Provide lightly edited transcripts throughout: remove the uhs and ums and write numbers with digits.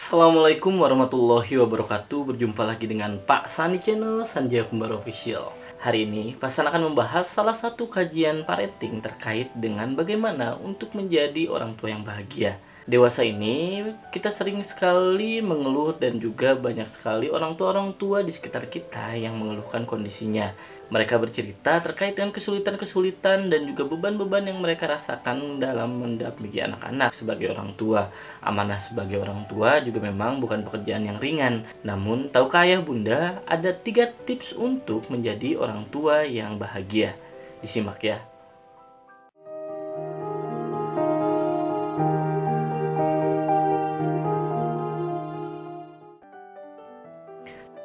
Assalamualaikum warahmatullahi wabarakatuh. Berjumpa lagi dengan Pak Sani Channel Sanjaya Kembar Official. Hari ini Pak San akan membahas salah satu kajian parenting terkait dengan bagaimana untuk menjadi orang tua yang bahagia. Dewasa ini kita sering sekali mengeluh dan juga banyak sekali orang tua di sekitar kita yang mengeluhkan kondisinya. Mereka bercerita terkait dengan kesulitan-kesulitan dan juga beban-beban yang mereka rasakan dalam mendampingi anak-anak sebagai orang tua. Amanah sebagai orang tua juga memang bukan pekerjaan yang ringan. Namun, tahukah ayah bunda ada 3 tips untuk menjadi orang tua yang bahagia? Disimak ya.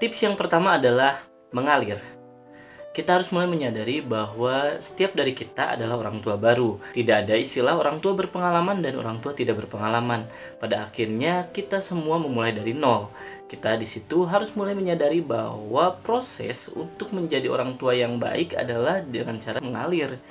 Tips yang pertama adalah mengalir. Kita harus mulai menyadari bahwa setiap dari kita adalah orang tua baru. Tidak ada istilah orang tua berpengalaman dan orang tua tidak berpengalaman. Pada akhirnya kita semua memulai dari nol. Kita di situ harus mulai menyadari bahwa proses untuk menjadi orang tua yang baik adalah dengan cara mengalir.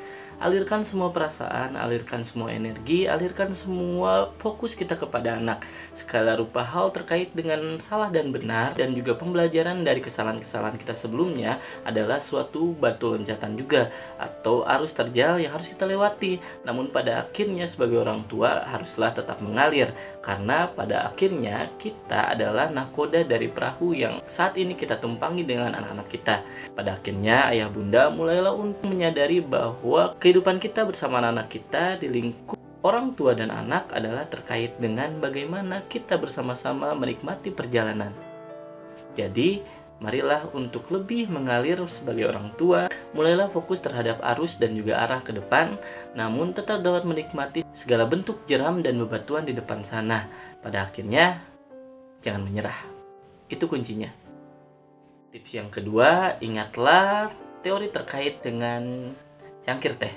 Alirkan semua perasaan, alirkan semua energi, alirkan semua fokus kita kepada anak. Segala rupa hal terkait dengan salah dan benar dan juga pembelajaran dari kesalahan-kesalahan kita sebelumnya adalah suatu batu loncatan juga atau arus terjal yang harus kita lewati. Namun pada akhirnya sebagai orang tua haruslah tetap mengalir, karena pada akhirnya kita adalah nahkoda dari perahu yang saat ini kita tumpangi dengan anak-anak kita. Pada akhirnya ayah bunda mulailah untuk menyadari bahwa kehidupan kita bersama anak-anak kita di lingkup orang tua dan anak adalah terkait dengan bagaimana kita bersama-sama menikmati perjalanan. Jadi, marilah untuk lebih mengalir sebagai orang tua, mulailah fokus terhadap arus dan juga arah ke depan, namun tetap dapat menikmati segala bentuk jeram dan bebatuan di depan sana. Pada akhirnya, jangan menyerah. Itu kuncinya. Tips yang kedua, ingatlah teori terkait dengan cangkir teh.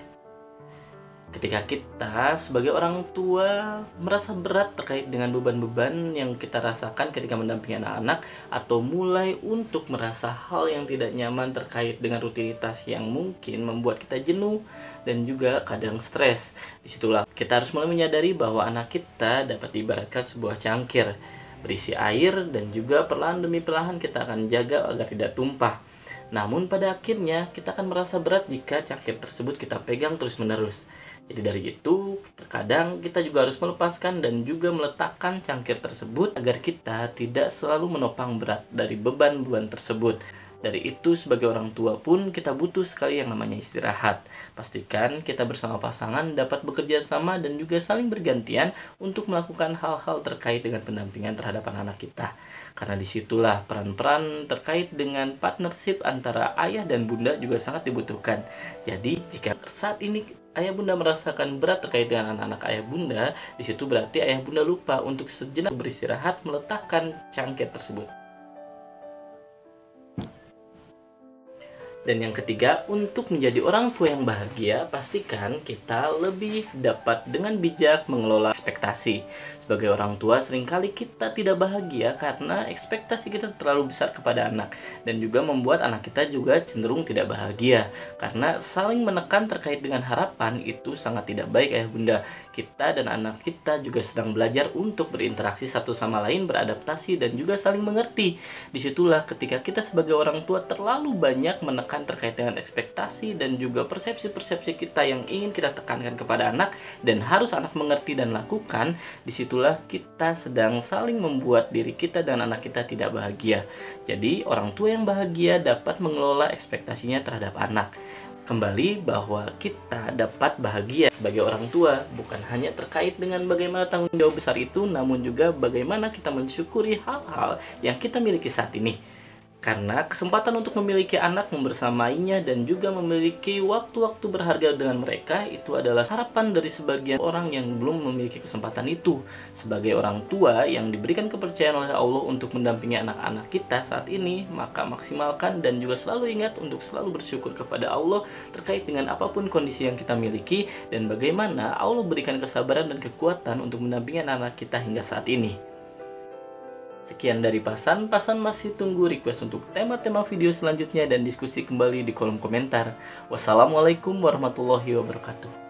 Ketika kita sebagai orang tua merasa berat terkait dengan beban-beban yang kita rasakan ketika mendampingi anak-anak, atau mulai untuk merasa hal yang tidak nyaman terkait dengan rutinitas yang mungkin membuat kita jenuh dan juga kadang stres, disitulah kita harus mulai menyadari bahwa anak kita dapat diibaratkan sebuah cangkir berisi air dan juga perlahan demi perlahan kita akan jaga agar tidak tumpah. Namun pada akhirnya kita akan merasa berat jika cangkir tersebut kita pegang terus-menerus. Jadi dari itu, terkadang kita juga harus melepaskan dan juga meletakkan cangkir tersebut agar kita tidak selalu menopang berat dari beban-beban tersebut. Dari itu, sebagai orang tua pun kita butuh sekali yang namanya istirahat. Pastikan kita bersama pasangan dapat bekerja sama dan juga saling bergantian untuk melakukan hal-hal terkait dengan pendampingan terhadap anak-anak kita. Karena disitulah peran-peran terkait dengan partnership antara ayah dan bunda juga sangat dibutuhkan. Jadi jika saat ini ayah bunda merasakan berat terkait dengan anak-anak ayah bunda, disitu berarti ayah bunda lupa untuk sejenak beristirahat meletakkan cangkir tersebut. Dan yang ketiga, untuk menjadi orang tua yang bahagia, pastikan kita lebih dapat dengan bijak mengelola ekspektasi. Sebagai orang tua, seringkali kita tidak bahagia karena ekspektasi kita terlalu besar kepada anak, dan juga membuat anak kita juga cenderung tidak bahagia. Karena saling menekan terkait dengan harapan itu sangat tidak baik ayah bunda. Kita dan anak kita juga sedang belajar untuk berinteraksi satu sama lain, beradaptasi, dan juga saling mengerti. Disitulah ketika kita sebagai orang tua terlalu banyak menekan terkait dengan ekspektasi dan juga persepsi-persepsi kita yang ingin kita tekankan kepada anak dan harus anak mengerti dan lakukan, disitulah kita sedang saling membuat diri kita dan anak kita tidak bahagia. Jadi orang tua yang bahagia dapat mengelola ekspektasinya terhadap anak. Kembali bahwa kita dapat bahagia sebagai orang tua bukan hanya terkait dengan bagaimana tanggung jawab besar itu, namun juga bagaimana kita mensyukuri hal-hal yang kita miliki saat ini. Karena kesempatan untuk memiliki anak, membersamainya, dan juga memiliki waktu-waktu berharga dengan mereka itu adalah harapan dari sebagian orang yang belum memiliki kesempatan itu. Sebagai orang tua yang diberikan kepercayaan oleh Allah untuk mendampingi anak-anak kita saat ini, maka maksimalkan dan juga selalu ingat untuk selalu bersyukur kepada Allah terkait dengan apapun kondisi yang kita miliki dan bagaimana Allah berikan kesabaran dan kekuatan untuk mendampingi anak-anak kita hingga saat ini. Sekian dari Pasan masih tunggu request untuk tema-tema video selanjutnya dan diskusi kembali di kolom komentar. Wassalamualaikum warahmatullahi wabarakatuh.